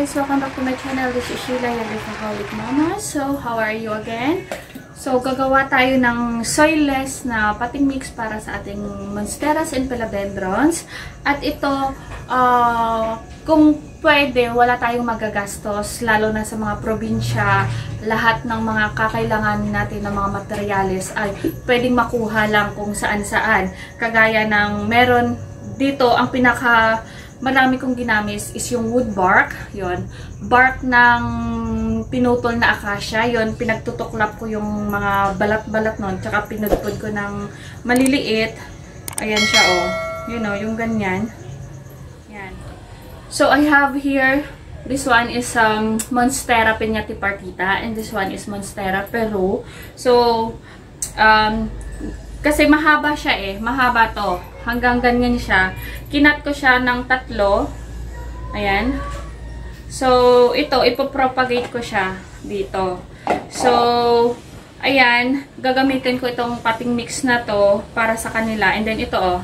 guys! Welcome back to my channel. This is Sheila, your Alcoholic Mama. So, how are you again? So, gagawa tayo ng soilless na pating mix para sa ating Monsteras and Philodendrons. At ito, kung pwede, wala tayong magagastos, lalo na sa mga probinsya. Lahat ng mga kakailangan natin ng mga materyales ay pwedeng makuha lang kung saan-saan. Kagaya ng meron dito, ang pinaka marami kong ginamit is yung woodbark. Yun. Bark ng pinutol na acacia. Yun, pinagtutuklap ko yung mga balat-balat nun. Tsaka pinagpod ko ng maliliit. Ayan siya, oh. You know, yung ganyan. Yan. So, I have here, this one is Monstera piñatipartita. And this one is Monstera Peru. So, kasi mahaba siya eh. Mahaba to. Hanggang ganyan siya. Kinat ko siya ng 3. Ayan. So, ito, ipopropagate ko siya dito. So, ayan. Gagamitin ko itong pating mix na to para sa kanila. And then, ito oh.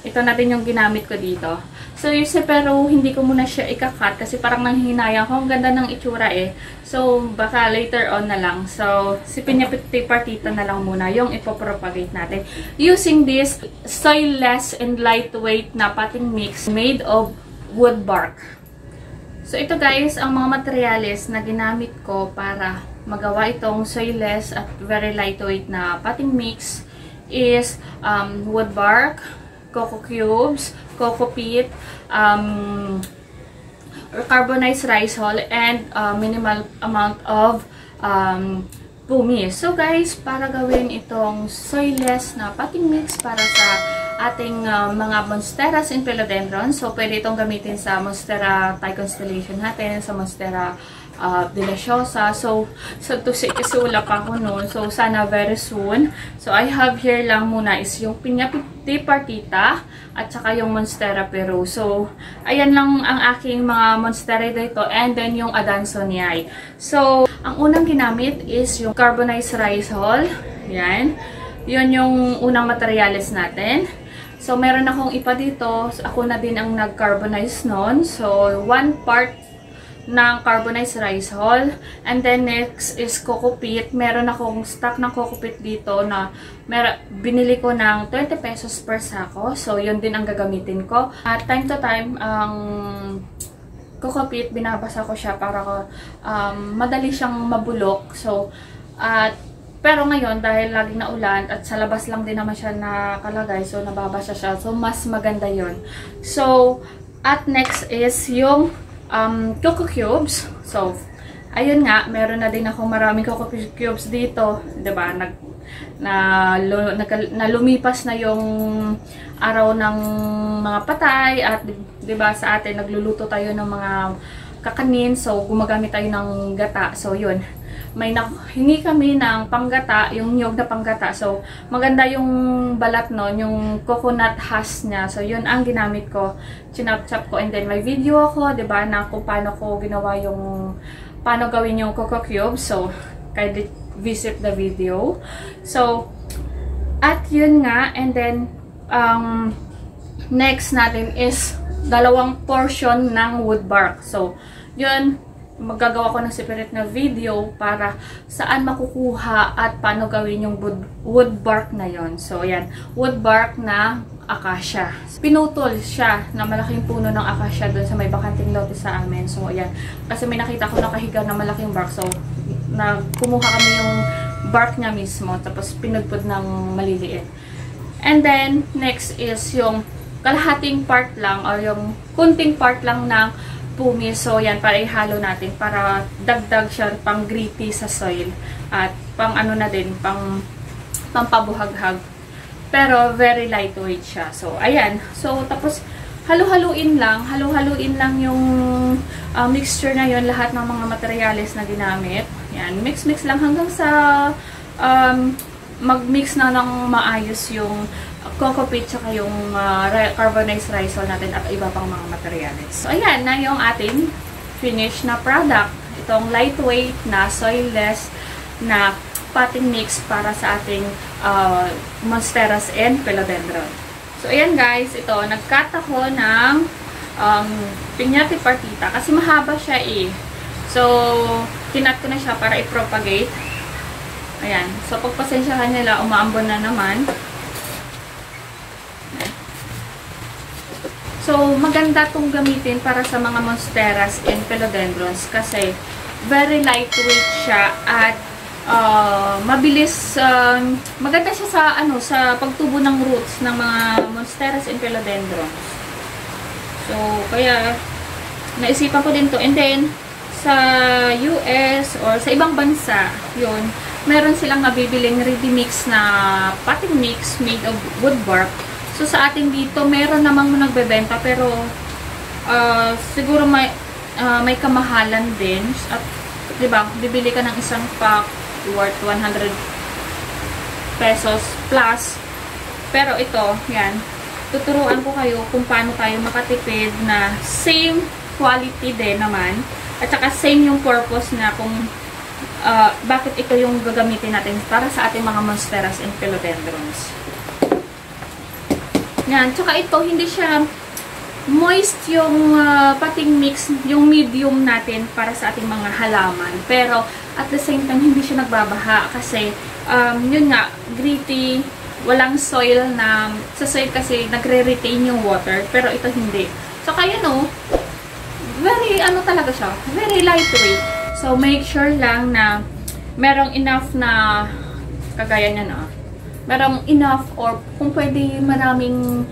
Ito na din yung ginamit ko dito. So, yung pero hindi ko muna siya ikakat kasi parang nanghihinayang ko. Ang ganda ng itsura eh. So, baka later on na lang. So, si piñatipartita na lang muna yung ipopropagate natin. Using this soilless and lightweight na pating mix made of woodbark. So, ito guys, ang mga materyales na ginamit ko para magawa itong soilless at very lightweight na pating mix is woodbark, Coco Cubes, Cocopeat, Carbonized rice hull, and minimal amount of Pumice. So guys, para gawin itong soilless na pating mix para sa ating mga Monsteras and Philodendrons, so pwede itong gamitin sa Monstera Thai Constellation natin, sa Monstera Deliciosa. So to say, kasi wala pa ako noon. So, sana very soon. So, I have here lang muna is yung piñatipartita at saka yung Monstera Peru. So, ayan lang ang aking mga Monstera dito. And then, yung Adansonii. So, ang unang ginamit is yung Carbonized rice hull. Yan. Yun yung unang materyales natin. So, meron akong ipa dito. Ako na din ang nag-carbonize noon. So, 1 part ng carbonized rice hull. And then next is Cocopeat. Meron akong stock ng Cocopeat dito na binili ko ng 20 pesos per sako. So, yun din ang gagamitin ko. At time to time, ang Cocopeat, binabasa ko siya para madali siyang mabulok. So, pero ngayon, dahil laging naulan at sa labas lang din naman siya nakalagay, so nababasa siya. So, mas maganda yun. So, at next is yung Coco Cubes. So, ayun nga, meron na din akong maraming Coco Cubes dito. Diba? Lumipas na yung araw ng mga patay at diba sa atin, nagluluto tayo ng mga kakanin. So, gumagamit tayo ng gata. So, yun. May hingi kami ng panggata, yung niyog na panggata. So, maganda yung balat nun, yung coconut husk niya. So, yun ang ginamit ko. Chinap-chap ko. And then, may video ako, diba, na kung paano ko ginawa yung, paano gawin yung Coco Cubes. So, kindly visit the video. So, at yun nga. And then, next natin is 2 portion ng woodbark. So, yun, magagawa ko ng separate na video para saan makukuha at paano gawin yung woodbark na yon. So, ayan, woodbark na acacia. Pinutol siya na malaking puno ng acacia doon sa may bakanting lote sa amin. So, ayan, kasi may nakita ko nakahiga na malaking bark. So, kumuha kami yung bark niya mismo, tapos pinudpod ng maliliit. And then, next is yung kalahating part lang or yung kunting part lang ng Pumice. So, yan, para ihalo natin para dagdag siya pang gritty sa soil at pang ano na din, pang pampabuhaghag. Pero, very lightweight siya. So, ayan. So, tapos, halu-haluin lang yung mixture na yon, lahat ng mga materyales na ginamit. Yan, mix-mix lang hanggang sa mag-mix na ng maayos yung Cocopeat tsaka yung carbonized rice hull natin at iba pang mga materyales. So, ayan na yung ating finished na product. Itong lightweight na soilless na pating mix para sa ating Monsteras and Philodendron. So, ayan guys, ito, nag-cut ako ng piñati partita. Kasi mahaba siya eh. So, kinat ko na siya para i-propagate. Ayan. So, pagpasensyahan nila, umaambon na naman. So, maganda itong gamitin para sa mga monsteras and philodendrons kasi very lightweight siya at mabilis, maganda siya sa, sa pagtubo ng roots ng mga monsteras and philodendrons. So, kaya, naisipan ko din to. And then, sa US or sa ibang bansa, yun, meron silang nabibiling ready-mix na potting mix made of woodbark. So, sa atin dito, meron namang nagbebenta, pero, siguro may kamahalan din. At, diba, bibili ka ng isang pack, worth 100 pesos plus. Pero ito, yan, tuturuan ko kayo kung paano tayo makatipid na same quality din naman at saka same yung purpose na kung bakit ito yung gagamitin natin para sa ating mga monsteras and philodendrons. Yan, tsaka ito hindi siya moist yung potting mix, yung medium natin para sa ating mga halaman. Pero, at the same time, hindi siya nagbabaha kasi, yun nga, gritty, walang soil na, sa soil kasi nagre-retain yung water, pero ito hindi. So, kaya very, talaga siya, very lightweight. So, make sure lang na merong enough na, kagaya niya na, merong enough or kung pwede maraming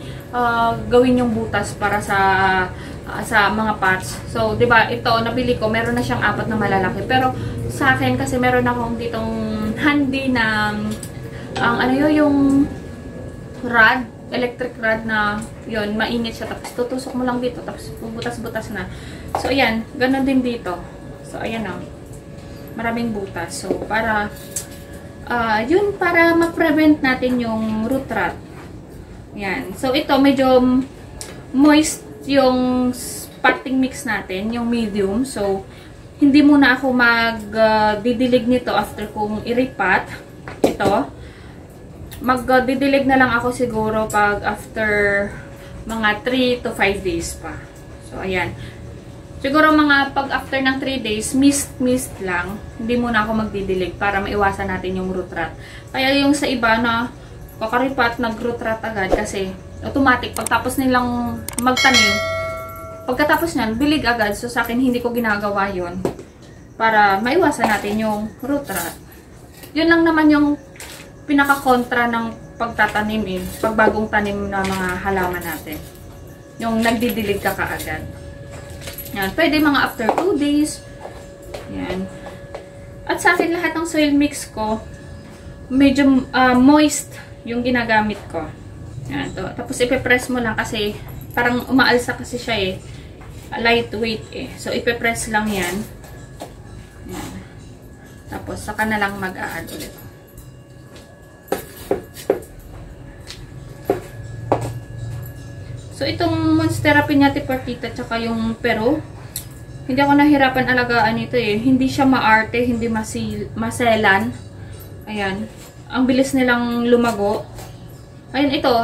gawin yung butas para sa mga pots. So, 'di ba, ito nabili ko, meron na siyang 4 na malalaki. Pero sa akin kasi meron akong ditong handy na yung rod, electric rod na 'yon, mainit siya tapos tutusok mo lang dito tapos butas-butas na. So, ayan, ganun din dito. So, ayan na. Maraming butas. So, para yun, para ma-prevent natin yung root rot. Yan. So, ito, medyo moist yung potting mix natin, yung medium. So, hindi muna ako magdidilig nito after kong i-repot. Ito. Magdidilig na lang ako siguro pag after mga 3 to 5 days pa. So, ayan. Siguro mga pag after ng 3 days, mist lang. Hindi muna ako magdidilig para maiwasan natin yung root rot. Kaya yung sa iba na kakaripat, nag-root rot agad kasi automatic, pagtapos nilang magtanim, pagkatapos niyan, bilig agad. So, sa akin, hindi ko ginagawa yun para maiwasan natin yung root rot. Yun lang naman yung pinaka-kontra ng pagtatanim eh, pagbagong tanim na mga halaman natin. Yung nagdidilig ka kaagad. Yan, pwede mga after 2 days. Yan. At sa akin, lahat ng soil mix ko, medyo moist yung ginagamit ko. Yan, to. Tapos ipe-press mo lang kasi parang umaalsa kasi siya eh. Lightweight eh. So, ipe-press lang yan. Yan. Tapos, saka na lang mag-a-add ulit. So, itong Monstera piñati partita tsaka yung Peru, hindi ako nahirapan alagaan ito eh. Hindi siya maarte, hindi maselan. Ayan. Ang bilis nilang lumago. Ayun, ito.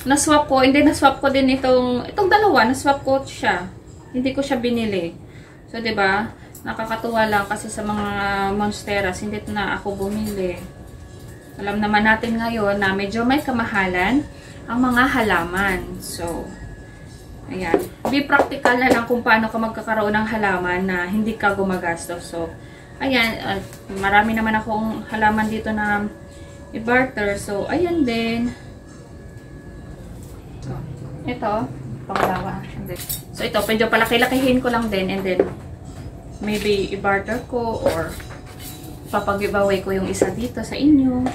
Na-swap ko. Hindi, na-swap ko din itong dalawa. Na-swap ko siya. Hindi ko siya binili. So, diba? Nakakatuwa lang kasi sa mga monsteras, hindi na ako bumili. Alam naman natin ngayon na medyo may kamahalan ang mga halaman. So, ayan. Be practical na lang kung paano ka magkakaroon ng halaman na hindi ka gumagastos. So, ayan. Marami naman akong halaman dito na i-barter. So, ayan din. So, ito. Pangalawa. So, ito. Medyo palaki-lakihin ko lang din. And then, maybe i-barter ko or papag-giveaway ko yung isa dito sa inyo.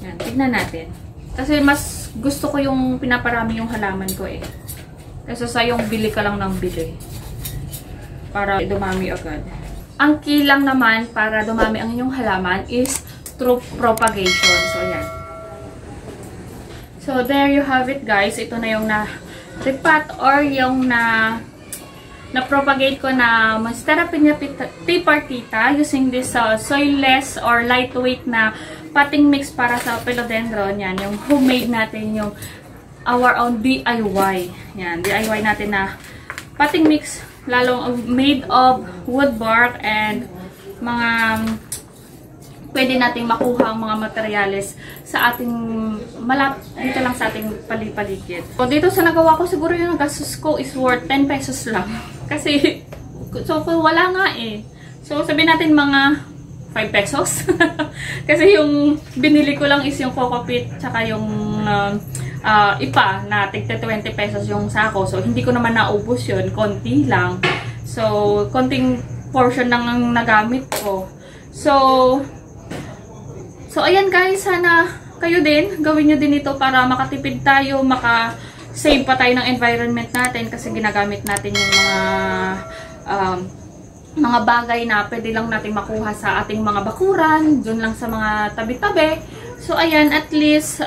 Yan. Tignan natin. Kasi mas gusto ko yung pinaparami yung halaman ko eh. Kasi sa yung bili ka lang ng bili. Para dumami agad. Ang key lang naman para dumami ang inyong halaman is through propagation. So, ayan. So, there you have it, guys. Ito na yung na-repot or yung na-propagate ko na Monstera piñati partita using this soilless or lightweight na potting mix para sa philodendron. Yan, yung homemade natin, yung our own DIY. Yan, DIY natin na potting mix lalong made of woodbark and mga pwede nating makuha ang mga materyales sa ating dito lang sa ating paligid. So, dito sa nagawa ko, siguro yung gastos ko is worth 10 pesos lang. Kasi, so, wala nga eh. So, sabihin natin mga 5 pesos. Kasi yung binili ko lang is yung Cocopeat tsaka yung ipa na tigta 20 pesos yung sako. So, hindi ko naman naubos yun. Konti lang. So, konting portion lang ang nagamit ko. So, ayan guys, sana kayo din, gawin nyo din ito para makatipid tayo, maka-save pa tayo ng environment natin kasi ginagamit natin yung mga bagay na pwede lang natin makuha sa ating mga bakuran, dun lang sa mga tabi-tabi. So, ayan, at least,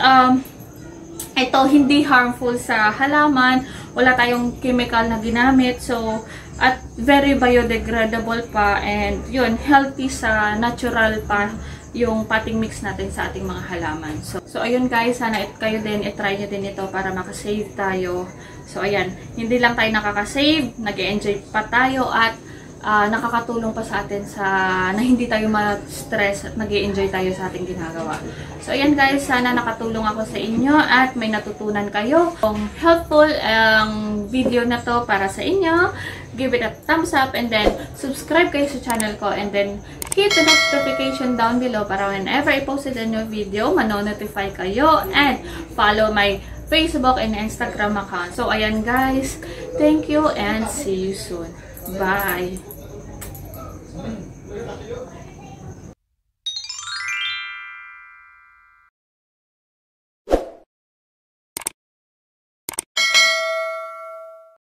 ito hindi harmful sa halaman, wala tayong chemical na ginamit, so, at very biodegradable pa, and yun, healthy sa natural pa yung potting mix natin sa ating mga halaman. So ayun guys, sana kayo din, i-try nyo din ito para makasave tayo. So ayan, hindi lang tayo nakakasave, nag-enjoy pa tayo at nakakatulong pa sa atin na hindi tayo ma-stress at nag-enjoy tayo sa ating ginagawa. So ayan guys, sana nakatulong ako sa inyo at may natutunan kayo. Kung helpful ang video na to para sa inyo, give it a thumbs up and then subscribe kayo sa channel ko and then hit the notification down below para whenever I posted a new video, mano-notify kayo and follow my Facebook and Instagram account. So ayan guys, thank you and see you soon. Bye!